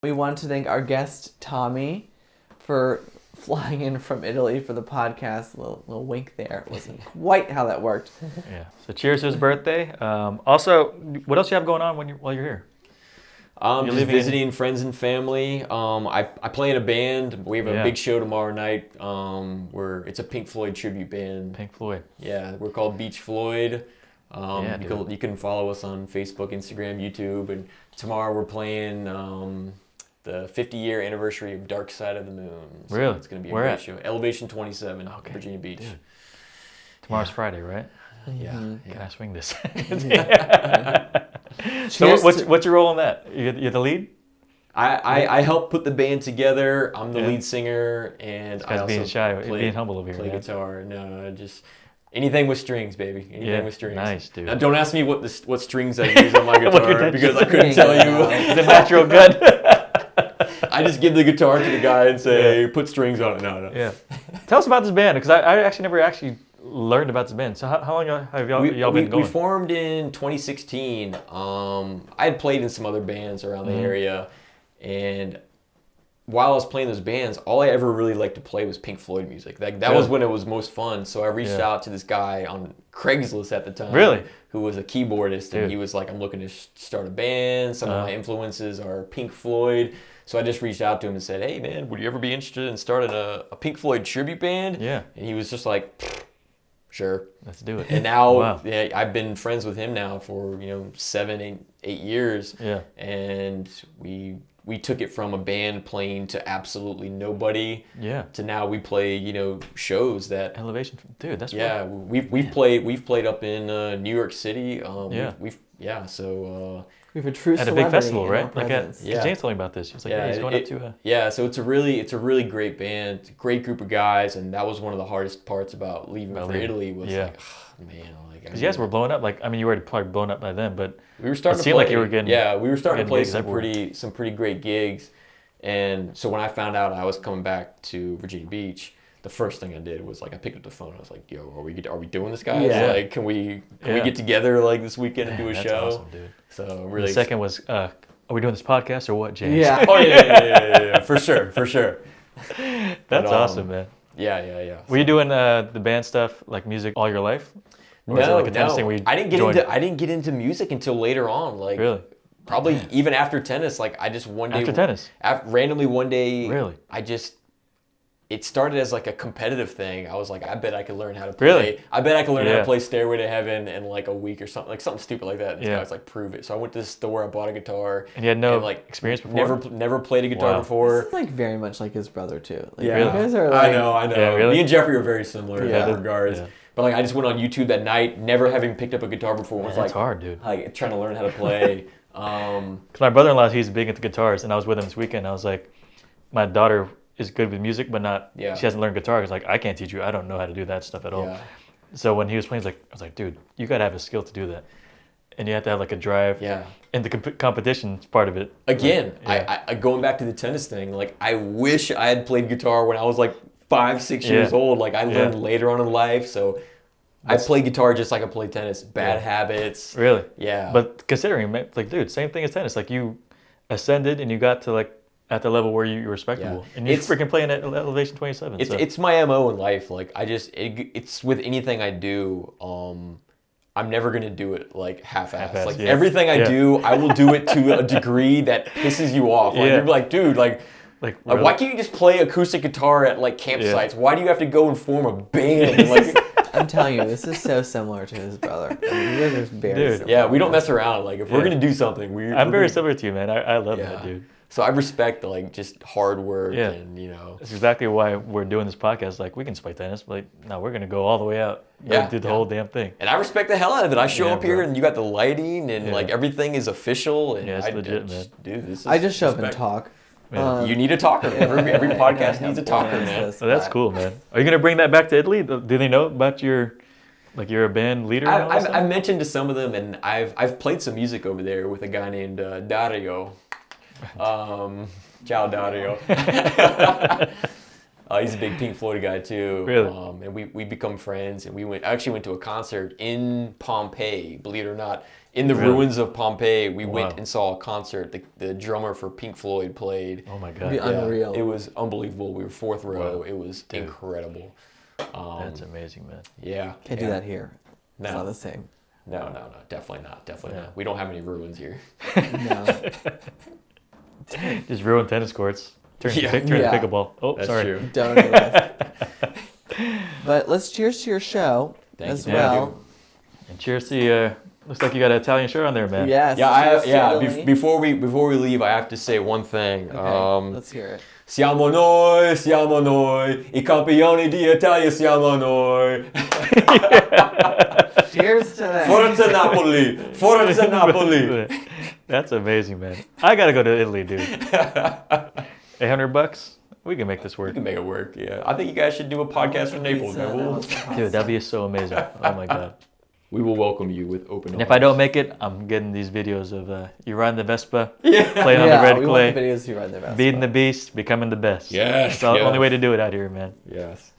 We want to thank our guest, Tommy, for flying in from Italy for the podcast. A little wink there. It wasn't quite how that worked. Yeah. So cheers to his birthday. Also, what else you have going on while you're here? Just visiting friends and family. I play in a band. We have a big show tomorrow night. It's a Pink Floyd tribute band. Pink Floyd. Yeah, we're called Beach Floyd. You can follow us on Facebook, Instagram, YouTube, and tomorrow we're playing the 50-year anniversary of Dark Side of the Moon. So really? It's going to be a great show. Elevation 27, Virginia Beach. Dude. Tomorrow's Friday, right? Yeah. Can I swing this? So what's your role in that? You're the lead? I help put the band together. I'm the lead singer, and I also being shy, being humble over here. Play guitar. No, just anything with strings, baby. Anything with strings. Nice, dude. Now, don't ask me what strings I use on my guitar because I couldn't tell you. The natural good. I just give the guitar to the guy and say, put strings on it. No. Yeah. Tell us about this band, because I actually never learned about this band. So how long have y'all been going? We formed in 2016. I had played in some other bands around the area, and while I was playing those bands, all I ever really liked to play was Pink Floyd music. That was when it was most fun. So I reached out to this guy on Craigslist at the time, who was a keyboardist, and he was like, "I'm looking to start a band. Some of my influences are Pink Floyd." So I just reached out to him and said, "Hey man, would you ever be interested in starting a Pink Floyd tribute band?" Yeah. And he was just like, "Sure, let's do it." And now I've been friends with him now for 7, 8 years. Yeah. And we took it from a band playing to absolutely nobody. Yeah. To now we play shows that Elevation. Dude, that's we've played up in New York City. We have a true at a big festival, right? Like James told me about this. He was like, he's going up to so it's a really great band, great group of guys, and that was one of the hardest parts about leaving for Italy was like, oh, man, like because you guys were blowing up. Like, I mean, you were probably blown up by then, but we were starting to play. Like you were getting we were starting to play some pretty great gigs, and so when I found out I was coming back to Virginia Beach, the first thing I did was like I picked up the phone. I was like, "Yo, are we doing this, guys? Yeah. Like, can we get together like this weekend and do a show?" Awesome, dude. So really. The second was, are we doing this podcast or what, James? Yeah. Oh yeah, for sure. That's awesome, man. Yeah. Were you doing the band stuff, like music, all your life? Or was it like a tennis thing where you I didn't get into music until later on. Like really. Probably even after tennis. Like I just one day after tennis. Randomly one day. Really. It started as like a competitive thing. I was like, I bet I could learn how to play. Really? I bet I could learn how to play Stairway to Heaven in like a week or something, like something stupid like that. And I was like, prove it. So I went to the store, I bought a guitar. And you had no experience before? Never played a guitar before. This is like very much like his brother too. Like, yeah, you guys are like, I know. Yeah, really? Me and Jeffrey are very similar in that regards. Yeah. But like, I just went on YouTube that night, never having picked up a guitar before. Was that's hard, dude. Like trying to learn how to play. Because my brother-in-law, he's big into guitars, and I was with him this weekend. I was like, my daughter is good with music, but not. Yeah. She hasn't learned guitar. Because like I can't teach you. I don't know how to do that stuff at all. Yeah. So when he was playing, I was like, dude, you gotta have a skill to do that, and you have to have like a drive. Yeah. And the competition is part of it. Again, I going back to the tennis thing. Like I wish I had played guitar when I was like 5, 6 years old. Like I learned later on in life, so. I play guitar just like I play tennis. Bad habits. Really? Yeah. But considering, like, dude, same thing as tennis. Like, you ascended and you got to, like, at the level where you're respectable. Yeah. And you're freaking playing at Elevation 27. It's my MO in life. Like, it's with anything I do, I'm never going to do it, like, half-assed. Like, everything I do, I will do it to a degree that pisses you off. Like, you're like, dude, like really? Why can't you just play acoustic guitar at, like, campsites? Why do you have to go and form a band? Like... I'm telling you, this is so similar to his brother. I mean, you guys are very similar. Yeah, we don't mess around. Like, if we're going to do something, I'm very similar to you, man. I love that, dude. So I respect, like, just hard work and, That's exactly why we're doing this podcast. Like, we can play tennis, but, like, no, we're going to go all the way out. Do the whole damn thing. And I respect the hell out of it. I show up here, and you got the lighting, and, like, everything is official. And it's legit, man. Dude, this is I just show up and talk. Yeah. You need a talker. Every podcast needs a talker, man. So that's cool, man. Are you going to bring that back to Italy? Do they know about your... Like you're a band leader? I've mentioned to some of them, and I've played some music over there with a guy named Dario. Ciao, Dario. He's a big Pink Floyd guy too. Really? And we become friends, and I actually went to a concert in Pompeii, believe it or not. In the ruins of Pompeii, we went and saw a concert. The drummer for Pink Floyd played. Oh my God. Unreal. It was unbelievable. We were fourth row. Wow. It was incredible. That's amazing, man. Yeah. Can't do that here. No. It's not the same. No. Definitely not. Not. We don't have any ruins here. No. Just ruined tennis courts. Turn to pickleball. Oh, that's sorry. True. Don't do that. But let's cheers to your show as well. And cheers to looks like you got an Italian shirt on there, man. Yes. Before we leave, I have to say one thing. Okay, let's hear it. Siamo noi, I campioni di Italia siamo noi. Cheers to that. Forza Napoli, Forza Napoli. That's amazing, man. I gotta go to Italy, dude. $800? We can make this work. We can make it work, yeah. I think you guys should do a podcast from Naples, man. Dude, that'd be so amazing. Oh my God. We will welcome you with open arms. And if I don't make it, I'm getting these videos of you riding the Vespa, playing on the red clay, want the videos you ride the Vespa. beating the beast, becoming the best. Yes. It's the only way to do it out here, man. Yes.